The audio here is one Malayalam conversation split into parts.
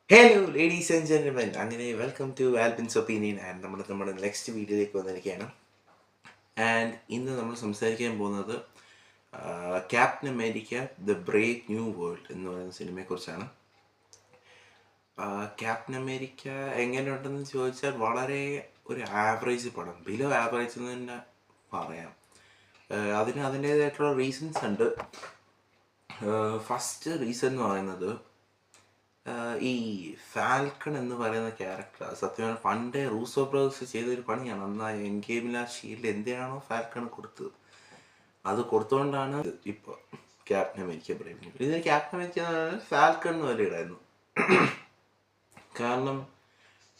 ഹലോ ലേഡീസ് ആൻഡ് ജെന്റിൽമെൻ, അങ്ങനെ വെൽക്കം ടു ആൽബിൻസ് ഒപ്പീനിയൻ. ആൻഡ് നമ്മുടെ നെക്സ്റ്റ് വീഡിയോയിലേക്ക് വന്നിരിക്കുകയാണ്. ആൻഡ് ഇന്ന് നമ്മൾ സംസാരിക്കാൻ പോകുന്നത് captain America the Brave new world എന്ന് പറയുന്ന സിനിമയെക്കുറിച്ചാണ്. ക്യാപ്റ്റൻ അമേരിക്ക എങ്ങനെയുണ്ടെന്ന് ചോദിച്ചാൽ വളരെ ഒരു ആവറേജ് പടം, ബിലോ ആവറേജ് എന്ന് തന്നെ പറയാം. അതിന് അതിൻ്റേതായിട്ടുള്ള റീസൺസ് ഉണ്ട്. ഫസ്റ്റ് റീസൺ എന്ന് പറയുന്നത് ഈ ഫാൽക്കൺ എന്ന് പറയുന്ന ക്യാരക്ടർ സത്യമാണ് പണ്ടേ റൂസോ ബ്രദേഴ്സ് ചെയ്തൊരു പണിയാണ്. അന്ന് ആ എൻ ഗെയിമിൽ ആ ഷീൽഡ് എന്തിനാണോ ഫാൽക്കൺ കൊടുത്തത്, അത് കൊടുത്തുകൊണ്ടാണ് ഇപ്പോൾ ക്യാപ്റ്റൻ അമേരിക്ക പറയുന്നത്. ഇത് ക്യാപ്റ്റൻ അമേരിക്ക എന്ന് പറഞ്ഞാൽ ഫാൽക്കൺ എന്ന് വരെ ഇടായിരുന്നു. കാരണം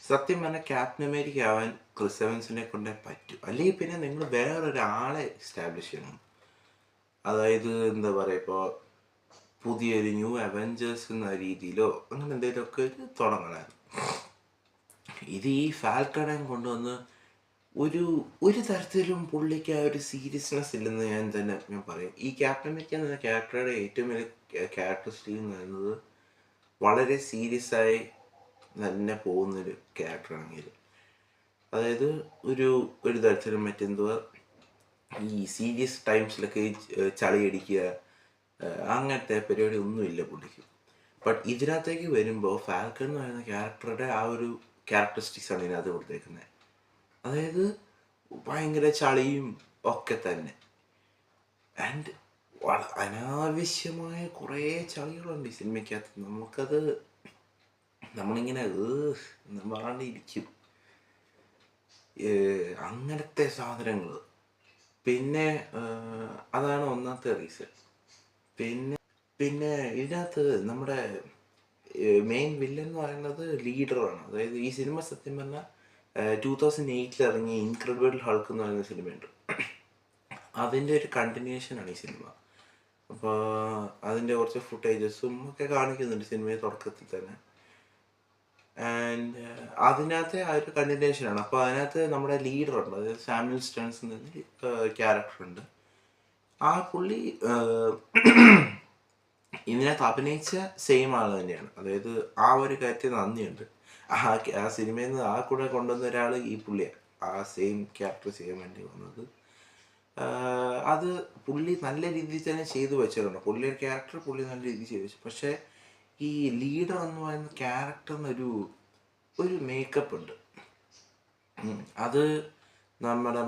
സത്യം പറഞ്ഞാൽ ക്യാപ്റ്റൻ അമേരിക്ക ആവാൻ ക്രിസ് എവൻസിനെ കൊണ്ടേ പറ്റും. അല്ലെങ്കിൽ പിന്നെ നിങ്ങൾ വേറൊരാളെ എസ്റ്റാബ്ലിഷ് ചെയ്യണം. അതായത് എന്താ പറയുക, ഇപ്പോൾ പുതിയൊരു ന്യൂ അവഞ്ചേഴ്സ് എന്ന രീതിയിലോ അങ്ങനെ എന്തെങ്കിലുമൊക്കെ തുടങ്ങണമായിരുന്നു. ഇത് ഈ ഫാൽക്കണെ കൊണ്ടുവന്ന് ഒരു തരത്തിലും പുള്ളിക്ക് ആ ഒരു സീരിയസ്നെസ് ഇല്ലെന്ന് ഞാൻ പറയും. ഈ ക്യാപ്റ്റൻ അമേരിക്ക എന്ന ക്യാരക്ടറുടെ ഏറ്റവും വലിയ ക്യാരക്ടറിസ്റ്റിക് എന്ന് പറയുന്നത് വളരെ സീരിയസ് ആയി തന്നെ പോകുന്നൊരു ക്യാരക്ടറാണെങ്കിൽ, അതായത് ഒരു തരത്തിലും മറ്റെന്തുവാ ഈ സീരിയസ് ടൈംസിലൊക്കെ ചളിയടിക്കുക അങ്ങനത്തെ പരിപാടി ഒന്നുമില്ല പുള്ളിക്ക്. ബട്ട് ഇതിനകത്തേക്ക് വരുമ്പോൾ ഫാൽക്കൺ എന്ന് പറയുന്ന ക്യാരക്ടറുടെ ആ ഒരു ക്യാരക്ടറിസ്റ്റിക്സ് ആണ് ഇതിനകത്ത് കൊടുത്തേക്കുന്നത്. അതായത് ഭയങ്കര ചളിയും ഒക്കെ തന്നെ. ആൻഡ് അനാവശ്യമായ കുറേ ചളികളുണ്ട് ഈ സിനിമയ്ക്കകത്ത്. നമ്മളിങ്ങനെ പറയാണ്ടിരിക്കും അങ്ങനത്തെ സാധനങ്ങൾ. പിന്നെ അതാണ് ഒന്നാമത്തെ റീസൺ. പിന്നെ ഇതിനകത്ത് നമ്മുടെ മെയിൻ വില്ലൻ എന്ന് പറയുന്നത് ലീഡറാണ്. അതായത് ഈ സിനിമ സത്യം പറഞ്ഞാൽ 2008 ഇറങ്ങിയ ഇൻക്രെഡിബിൾ ഹൾക്ക് എന്ന് പറയുന്ന സിനിമയുണ്ട്, അതിൻ്റെ ഒരു കണ്ടിന്യൂഷനാണ് ഈ സിനിമ. അപ്പോൾ അതിൻ്റെ കുറച്ച് ഫുട്ടേജസും ഒക്കെ കാണിക്കുന്നുണ്ട് സിനിമയുടെ തുടക്കത്തിൽ തന്നെ. ആൻഡ് അതിനകത്തെ ആ ഒരു കണ്ടിന്യൂഷനാണ്. അപ്പോൾ അതിനകത്ത് നമ്മുടെ ലീഡറുണ്ട്, അതായത് സാമുവൽ സ്റ്റേൺസ് എന്നൊരു ക്യാരക്ടറുണ്ട്. ആ പുള്ളി ഇതിനകത്ത് അഭിനയിച്ച സെയിം ആൾ തന്നെയാണ്. അതായത് ആ ഒരു കാര്യത്തിൽ നന്ദിയുണ്ട്. ആ സിനിമയിൽ നിന്ന് ആ കൂടെ കൊണ്ടുവന്ന ഒരാൾ ഈ പുള്ളിയാണ്, ആ സെയിം ക്യാരക്ടർ ചെയ്യാൻ വേണ്ടി വന്നത്. അത് പുള്ളി നല്ല രീതിയിൽ തന്നെ ചെയ്തു വെച്ചിട്ടുണ്ട്. പുള്ളിയുടെ ക്യാരക്ടർ പുള്ളി നല്ല രീതിയിൽ ചെയ്തു വെച്ചു. പക്ഷേ ഈ ലീഡർ എന്ന് പറയുന്ന ക്യാരക്ടറിനൊരു മേക്കപ്പ് ഉണ്ട്. അത് നമ്മുടെ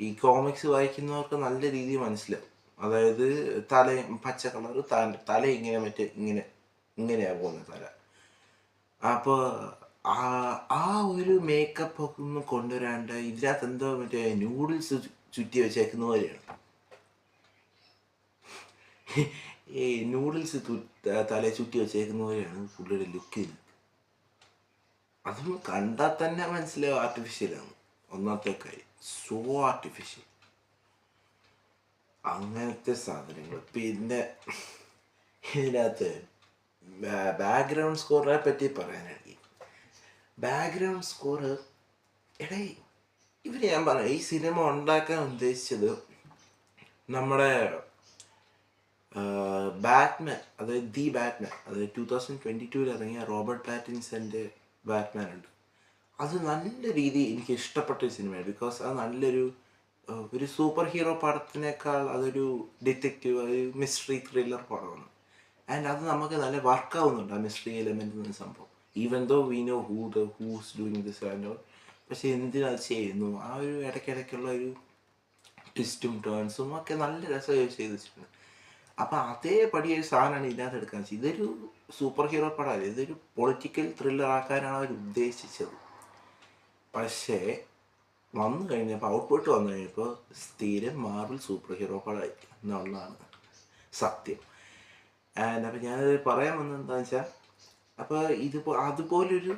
ഈ കോമിക്സ് വായിക്കുന്നവർക്ക് നല്ല രീതിയിൽ മനസ്സിലാവും. അതായത് പച്ച കളർ തല ഇങ്ങനെയാ പോകുന്ന തല. അപ്പോൾ ആ ഒരു മേക്കപ്പ് ഒക്കെ ഒന്ന് കൊണ്ടുവരാണ്ട് ഇതിനകത്ത് എന്തോ നൂഡിൽസ് ചുറ്റി വെച്ചേക്കുന്ന പോലെയാണ്. ഈ നൂഡിൽസ് തല ചുറ്റി വെച്ചേക്കുന്ന പോലെയാണ് പുള്ളിയുടെ ലുക്ക്. അതും കണ്ടാൽ തന്നെ മനസ്സിലാവും ആർട്ടിഫിഷ്യലാണ്. ഒന്നാമത്തെ കാര്യം സോ ആർട്ടിഫിഷ്യൽ, അങ്ങനത്തെ സാധനങ്ങൾ. പിന്നെ ഇതിനകത്ത് ബാക്ക്ഗ്രൗണ്ട് സ്കോറിനെ പറ്റി പറയാനാണെങ്കിൽ, ബാക്ക്ഗ്രൗണ്ട് സ്കോറ് ഞാൻ പറയാം, ഈ സിനിമ ഉണ്ടാക്കാൻ ഉദ്ദേശിച്ചത് നമ്മുടെ ബാറ്റ്മാൻ, അതായത് ദി ബാറ്റ്മാൻ, അതായത് 2022 ഇറങ്ങിയ റോബർട്ട് പാറ്റിൻസന്റെ ബാറ്റ്മാൻ ഉണ്ട്. അത് നല്ല രീതിയിൽ എനിക്ക് ഇഷ്ടപ്പെട്ട ഒരു സിനിമയാണ്. ബിക്കോസ് അത് ഒരു സൂപ്പർ ഹീറോ പടത്തിനേക്കാൾ അതൊരു ഡിറ്റക്റ്റീവ്, ഒരു മിസ്റ്ററി ത്രില്ലർ പടമാണ്. ആൻഡ് അത് നമുക്ക് നല്ല വർക്കാവുന്നുണ്ട്, ആ മിസ്റ്ററി എലമെന്റ് എന്ന സംഭവം. Even though we know who's doing this and all. പക്ഷെ എന്തിനത് ചെയ്യുന്നു, ആ ഒരു ഇടയ്ക്കിടയ്ക്കുള്ള ഒരു ട്വിസ്റ്റും ടേൺസും ഒക്കെ നല്ല രസമായി ചെയ്ത് വെച്ചിട്ടുണ്ട്. അപ്പം അതേപടി ഒരു സാധനമാണ് ഇതിനകത്ത് എടുക്കാൻ വെച്ചത്. ഇതൊരു സൂപ്പർ ഹീറോ പടമല്ല, ഇതൊരു പൊളിറ്റിക്കൽ ത്രില്ലർ ആക്കാനാണ് അവർ ഉദ്ദേശിച്ചത്. പക്ഷേ ഔട്ട്പുട്ട് വന്നു കഴിഞ്ഞപ്പോൾ സ്ഥിരം മാർവൽ സൂപ്പർ ഹീറോ പടമായി എന്നുള്ളതാണ് സത്യം. ആൻഡ് അപ്പം ഞാനത് പറയാൻ വന്നത് എന്താണെന്ന് വെച്ചാൽ, അപ്പോൾ അതുപോലൊരു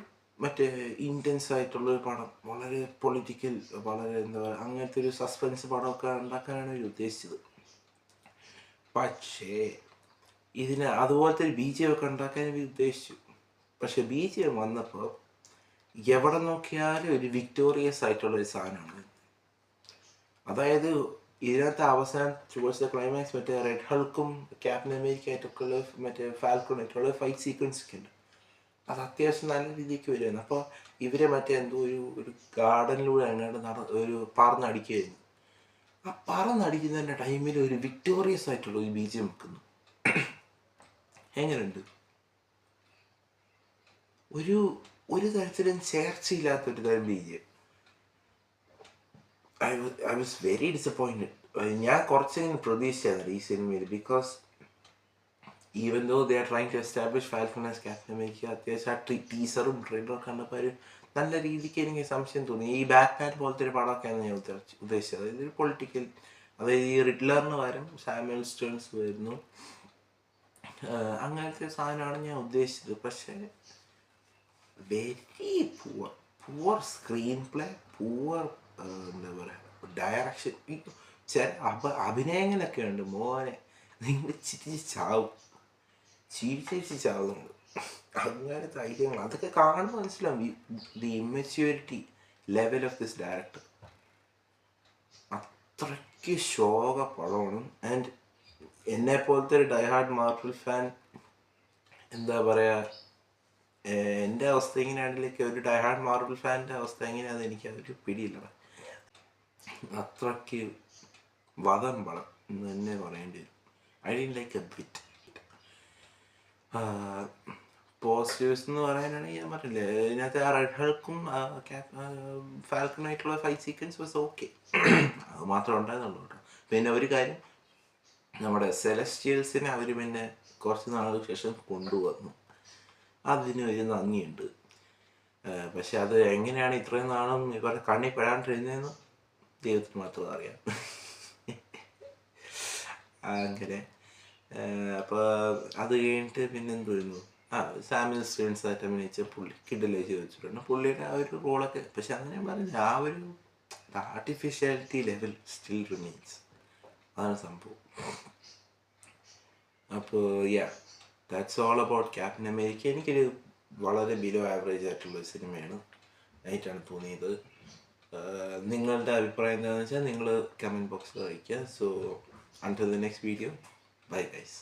ഇൻറ്റൻസ് ആയിട്ടുള്ളൊരു പടം, വളരെ പൊളിറ്റിക്കൽ, വളരെ അങ്ങനത്തെ ഒരു സസ്പെൻസ് പടമൊക്കെ ഉണ്ടാക്കാനാണ് അവർ ഉദ്ദേശിച്ചത്. പക്ഷേ അതുപോലത്തെ ഒരു BGM ഒക്കെ ഉണ്ടാക്കാൻ അവർ ഉദ്ദേശിച്ചു. പക്ഷെ BGM വന്നപ്പോൾ എവിടെ നോക്കിയാലും ഒരു വിക്ടോറിയസ് ആയിട്ടുള്ള ഒരു സാധനമാണ്. അതായത് ഇതിനകത്ത് അവസാനം ടുവേഴ്സ് ദ ക്ലൈമാക്സ് റെഡ് ഹൾക്കും ക്യാപ്റ്റൻ അമേരിക്ക ആയിട്ടൊക്കെ ഫാൽക്കണായിട്ടുള്ള ഫൈറ്റ് സീക്വൻസ് ഒക്കെ ഉണ്ട്. അത് അത്യാവശ്യം നല്ല രീതിക്ക് വരുമായിരുന്നു. അപ്പോൾ ഇവരെ മറ്റേ എന്തോ ഒരു ഗാർഡനിലൂടെ അങ്ങോട്ട് ഒരു പറന്നടിക്കുകയായിരുന്നു. ആ പറന്നടിക്കുന്നതിൻ്റെ ടൈമിൽ ഒരു വിക്ടോറിയസ് ആയിട്ടുള്ള ഒരു ബീജം വെക്കുന്നു. എങ്ങനെയുണ്ട്? ഒരു തരത്തിലും ചേർച്ചയില്ലാത്തൊരു തരം ബീജം. I was very disappointed. ഞാൻ കുറച്ചെങ്കിലും പ്രതീക്ഷിച്ചായിരുന്നു ഈ സിനിമയിൽ. Because even though they are trying to establish Falcon as Captain America, അത്യാവശ്യം ആ ടീസറും ട്രെയിലറും കണ്ടപ്പോൾ ഒരു നല്ല രീതിക്ക് എനിക്ക് സംശയം തോന്നി. ഈ ബാറ്റ്മാൻ പോലത്തെ ഒരു പടമൊക്കെയാണ് ഞാൻ ഉദ്ദേശിച്ചത്. അതായത് ഒരു പൊളിറ്റിക്കൽ, അതായത് ഈ റിഡ്ലറിന് പകരം സാമുവൽ സ്റ്റേൺസ് വരുന്നു, അങ്ങനത്തെ സാധനമാണ് ഞാൻ ഉദ്ദേശിച്ചത്. പക്ഷേ very poor screen play, poor എന്താ പറയുക ഡയറക്ഷൻ. ചില അഭിനയങ്ങളൊക്കെ ഉണ്ട് മോനെ, നിങ്ങൾ ചിരിച്ച് ചാവുന്നുണ്ട്. അങ്ങനത്തെ ഐഡിയകൾ അതൊക്കെ കാണുമ്പോൾ മനസ്സിലാവും the immaturity level of this director. അത്രയ്ക്ക് ശോക പടമാണ്. ആൻഡ് എന്നെ പോലത്തെ ഒരു ഡൈഹാർഡ് മാർവൽ ഫാൻ, എന്താ പറയുക, എൻ്റെ അവസ്ഥ എങ്ങനെയാണെങ്കിലൊക്കെ ഒരു ഡൈഹാർഡ് മാർവൽ ഫാനിൻ്റെ അവസ്ഥ എങ്ങനെയാണെന്ന് എനിക്ക് അതൊരു പിടിയില്ല. അത്രയ്ക്ക് വധം പടം എന്ന് തന്നെ പറയേണ്ടി വരും. I didn't like a bit. Positives എന്ന് പറയാനാണെങ്കിൽ ഞാൻ പറഞ്ഞില്ലേ, ഇതിനകത്ത് ആ റെഡ് ഹൾക്കും ഫാൽക്കണായിട്ടുള്ള ഫൈറ്റ് സീക്വൻസ് വാസ് ഓക്കെ. അത് മാത്രമേ ഉണ്ടായിരുന്നുള്ളൂ കേട്ടോ. പിന്നെ ഒരു കാര്യം, നമ്മുടെ സെലസ്റ്റിയൽസിനെ അവർ പിന്നെ കുറച്ച് നാളുകൾക്ക് ശേഷം കൊണ്ടുവന്നു. അതിന് ഒരു നന്ദിയുണ്ട്. പക്ഷെ അത് എങ്ങനെയാണ് ഇത്രയും നാളും ഇവരുടെ കണ്ണി പെടാണ്ടിരുന്നതെന്ന് ദൈവത്തിന് മാത്രം അറിയാം. അങ്ങനെ അപ്പോൾ അത് കഴിഞ്ഞിട്ട് പിന്നെ എന്തുവായിരുന്നു, സാമുവൽ സ്റ്റേൺസ് ആയിട്ട് അഭിനയിച്ച പുള്ളി കിഡിലെ ചെയ്ത് വെച്ചിട്ടുണ്ട്. പുള്ളിയുടെ ആ ഒരു റോളൊക്കെ, പക്ഷെ അങ്ങനെ ഞാൻ പറഞ്ഞില്ല, ആ ഒരു ആർട്ടിഫിഷ്യാലിറ്റി ലെവൽ സ്റ്റിൽ റിമെയിൻസ്. അതാണ് സംഭവം. അപ്പോൾ that's all about captain America. എനിക്കൊരു വളരെ ബിലോ ആവറേജ് ആയിട്ടുള്ള സിനിമയാണ് ആയിട്ടാണ് തോന്നിയത്. നിങ്ങളുടെ അഭിപ്രായം എന്താണെന്ന് വെച്ചാൽ നിങ്ങൾ കമൻറ്റ് ബോക്സിൽ അറിയിക്കുക. So until the next video, bye guys.